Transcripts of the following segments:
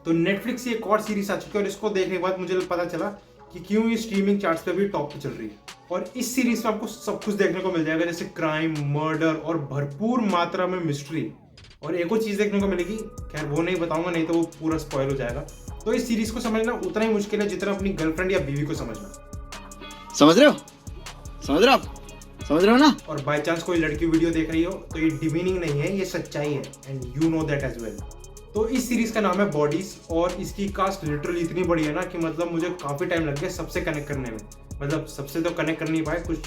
तो नेटफ्लिक्स की एक और सीरीज आ चुकी है और इसको देखने के बाद मुझे पता चला कि क्यों ये स्ट्रीमिंग चार्ट्स पे भी टॉप पे चल रही है। और इस सीरीज में आपको सब कुछ देखने को मिल जाएगा, जैसे क्राइम, मर्डर और भरपूर मात्रा में मिस्ट्री। और एक और चीज देखने को मिलेगी, खैर वो नहीं बताऊंगा, नहीं तो वो पूरा स्पॉइल हो जाएगा। तो इस सीरीज को समझना उतना ही मुश्किल है जितना अपनी गर्लफ्रेंड या बीवी को समझना। समझ रहे हो? समझ रहे हो आप? समझ रहे हो ना? और बाय चांस कोई लड़की वीडियो देख रही हो तो ये डिमीनिंग नहीं है, ये सच्चाई है, and you know that as well. तो इस सीरीज का नाम है बॉडीज और इसकी कास्ट लिटरली इतनी बड़ी है ना कि मतलब मुझे काफी टाइम लग गया सबसे कनेक्ट करने में। मतलब सबसे तो कनेक्ट कर नहीं पाए, कुछ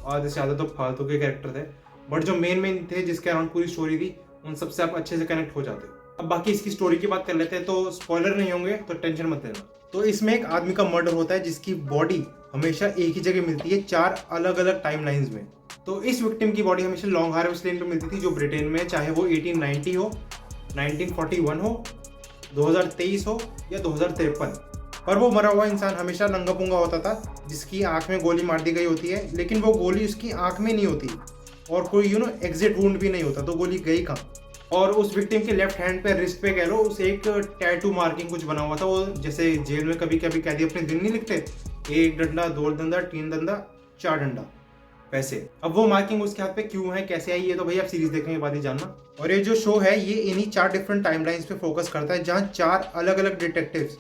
आधे से ज्यादा तो फालतू के कैरेक्टर थे, बट जो मेन थे जिसके अराउंड पूरी स्टोरी थी उन सबसे आप अच्छे से कनेक्ट हो जाते हो। अब बाकी इसकी स्टोरी की बात कर लेते हैं, तो स्पॉइलर नहीं होंगे तो टेंशन मत लेना। तो इसमें एक आदमी का मर्डर होता है जिसकी बॉडी हमेशा एक ही जगह मिलती है 4 अलग अलग टाइमलाइंस में। तो इस विक्टिम की बॉडी हमेशा लॉन्ग हार्वेस्ट लेन पे मिलती थी जो ब्रिटेन में, चाहे वो 1890 हो, 1941 हो, 2023 हो या 2053। पर वो मरा हुआ इंसान हमेशा नंगा पुंगा होता था जिसकी आंख में गोली मार दी गई होती है, लेकिन वो गोली उसकी आंख में नहीं होती और कोई एग्जिट वुंड भी नहीं होता, तो गोली गई कहाँ। और उस विक्टिम के लेफ्ट हैंड पे, रिस्ट पे कह लो, उसे एक टैटू मार्किंग कुछ बना हुआ था। वो जैसे जेल में कभी कभी कैदी अपने दिन नहीं लिखते, 1 डंडा, 2 डंडा, 3 डंडा, 4 डंडा, वैसे। अब वो मार्किंग उसके हाथ पे क्यों है, कैसे आई, ये तो भाई आप सीरीज देखने के बाद ही जानना। और ये जो शो है ये इन्हीं 4 डिफरेंट टाइमलाइंस पे फोकस करता है जहाँ 4 अलग अलग डिटेक्टिव्स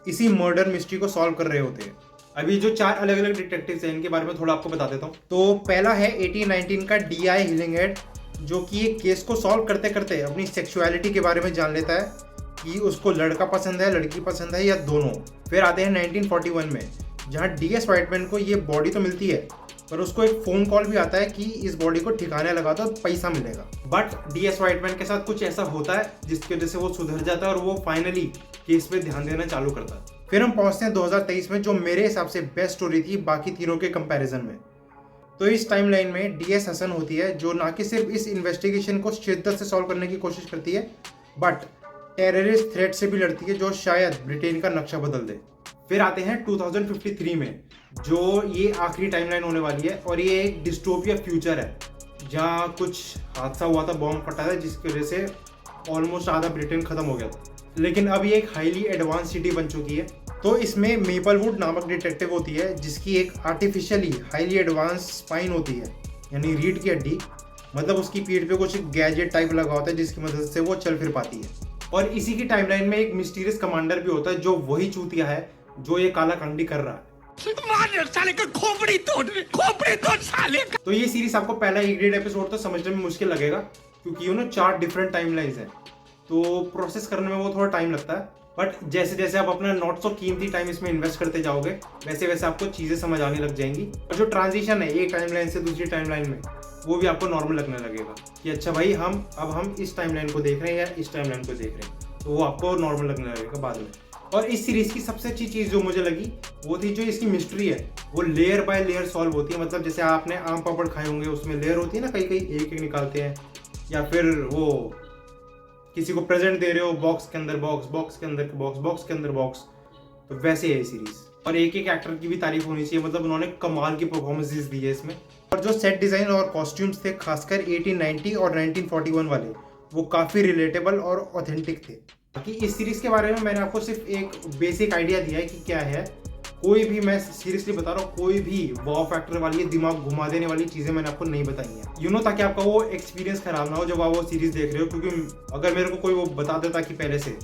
इसी मर्डर मिस्ट्री को सॉल्व कर रहे होते हैं। अभी जो 4 अलग अलग डिटेक्टिव्स हैं इनके बारे में थोड़ा आपको बता देता हूँ। तो पहला है 1819 का D.I. हिलिंगहेड, जो कि एक केस को सॉल्व करते करते अपनी सेक्सुअलिटी के बारे में जान लेता है कि उसको लड़का पसंद है, लड़की पसंद है या दोनों। फिर आते हैं 1941 में, जहाँ D.S. वाइटमैन को ये बॉडी तो मिलती है पर उसको एक फोन कॉल भी आता है कि इस बॉडी को ठिकाने लगा दो, पैसा मिलेगा। But D.S. वाइटमैन के साथ कुछ ऐसा होता है जिसकी वजह से वो सुधर जाता है और वो फाइनली केस पे ध्यान देना चालू करता है। फिर हम पहुंचते हैं 2023 में, जो मेरे हिसाब से बेस्ट स्टोरी थी बाकी तीनों के कंपैरिजन में। तो इस टाइमलाइन में D.S. हसन होती है जो ना कि सिर्फ इस इन्वेस्टिगेशन को शिद्दत से सॉल्व करने की कोशिश करती है बट टेररिस्ट थ्रेट से भी लड़ती है जो शायद ब्रिटेन का नक्शा बदल दे। फिर आते हैं 2053 में, जो ये आखिरी टाइमलाइन होने वाली है और ये एक डिस्टोपिया फ्यूचर है जहाँ कुछ हादसा हुआ था, बॉम्ब फटा था जिसकी वजह से ऑलमोस्ट आधा ब्रिटेन खत्म हो गया था, लेकिन अब ये एक हाईली एडवांस सिटी बन चुकी है। तो इसमें मेपलवुड नामक डिटेक्टिव होती है जिसकी एक आर्टिफिशियली हाईली एडवांस स्पाइन होती है, यानी रीढ़ की हड्डी। मतलब उसकी पीठ पे कुछ गैजेट टाइप लगा होता है जिसकी मदद से वो चल फिर पाती है। और इसी की टाइमलाइन में एक मिस्टीरियस कमांडर भी होता है जो वही चूतिया है जो ये काला कांडी कर रहा है। साले का खोपड़ी तोड़ साले का। तो ये सीरीज आपको पहला 1-1.5 एपिसोड तो समझने में मुश्किल लगेगा क्योंकि 4 डिफरेंट टाइमलाइंस हैं, तो प्रोसेस करने में वो थोड़ा टाइम लगता है। बट जैसे जैसे आप अपना नॉट सो कीमती टाइम इसमें इन्वेस्ट करते जाओगे वैसे वैसे आपको चीज़ें समझ आने लग जाएंगी। और जो ट्रांजिशन है एक टाइमलाइन से दूसरी टाइमलाइन में, वो भी आपको नॉर्मल लगने लगेगा कि अच्छा भाई हम इस टाइमलाइन को देख रहे हैं या इस टाइमलाइन को देख रहे हैं, तो वो आपको नॉर्मल लगने लगेगा बाद में। और इस सीरीज की सबसे अच्छी चीज़ जो मुझे लगी वो थी जो इसकी मिस्ट्री है, वो लेयर बाय लेयर सॉल्व होती है। मतलब जैसे आपने आम पापड़ खाए होंगे, उसमें लेयर होती है ना, कई एक एक निकालते हैं, या फिर वो किसी को प्रेजेंट दे रहे हो, बॉक्स के अंदर बॉक्स, बॉक्स के अंदर बॉक्स, बॉक्स के अंदर बॉक्स, तो वैसे है सीरीज। और एक एक एक्टर की भी तारीफ होनी चाहिए, मतलब उन्होंने कमाल की परफॉर्मेंसेस दी है इसमें। और जो सेट डिज़ाइन और कॉस्ट्यूम्स थे खासकर 1890 और 1941 वाले, वो काफ़ी रिलेटेबल और ऑथेंटिक थे। बाकी इस सीरीज के बारे में मैंने आपको सिर्फ एक बेसिक आइडिया दिया है कि क्या है। कोई भी, मैं सीरियसली बता रहा हूँ, कोई भी वाव फैक्टर वाली, दिमाग घुमा देने वाली चीज़ें मैंने आपको नहीं बताई हैं, ताकि आपका वो एक्सपीरियंस खराब ना हो जब आप वो सीरीज देख रहे हो। क्योंकि अगर मेरे को कोई वो बता देता कि पहले से,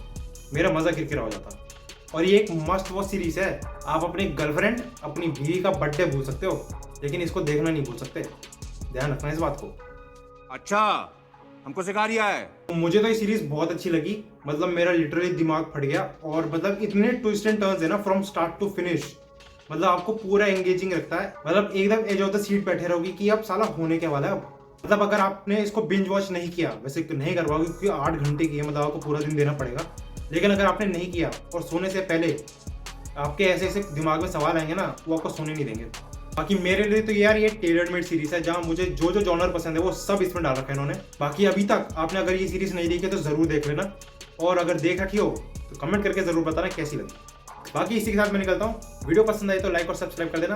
मेरा मज़ा किरकिरा हो जाता। और ये एक मस्ट वॉच सीरीज है। आप अपनी गर्लफ्रेंड, अपनी बीवी का बर्थडे भूल सकते हो लेकिन इसको देखना नहीं भूल सकते, ध्यान रखना इस बात को। अच्छा, हमको सिखा रिया है। मुझे तो ये सीरीज बहुत अच्छी लगी, मतलब मेरा लिटरली दिमाग फट गया। और मतलब इतने ट्विस्ट एंड टर्न्स है ना फ्रॉम स्टार्ट टू फिनिश, मतलब आपको पूरा एंगेजिंग रखता है। मतलब एकदम एज ऑफ द सीट बैठे रहोगे कि अब साला होने क्या वाला है अब। मतलब अगर आपने इसको बिंज वॉच नहीं किया, वैसे नहीं कर पाओगे क्योंकि 8 घंटे की है, मतलब आपको पूरा दिन देना पड़ेगा। लेकिन अगर आपने नहीं किया और सोने से पहले आपके ऐसे ऐसे दिमाग में सवाल आएंगे ना, वो आपको सोने नहीं देंगे। बाकी मेरे लिए तो यार ये टेलर मेड सीरीज है जहाँ मुझे जो जो जॉनर पसंद है वो सब इसमें डाल रखा है इन्होंने। बाकी अभी तक आपने अगर ये सीरीज नहीं देखी तो जरूर देख लेना, और अगर देख रखी हो तो कमेंट करके जरूर बताना कैसी लगी। बाकी इसी के साथ मैं निकलता हूँ। वीडियो पसंद आई तो लाइक और सब्सक्राइब कर देना।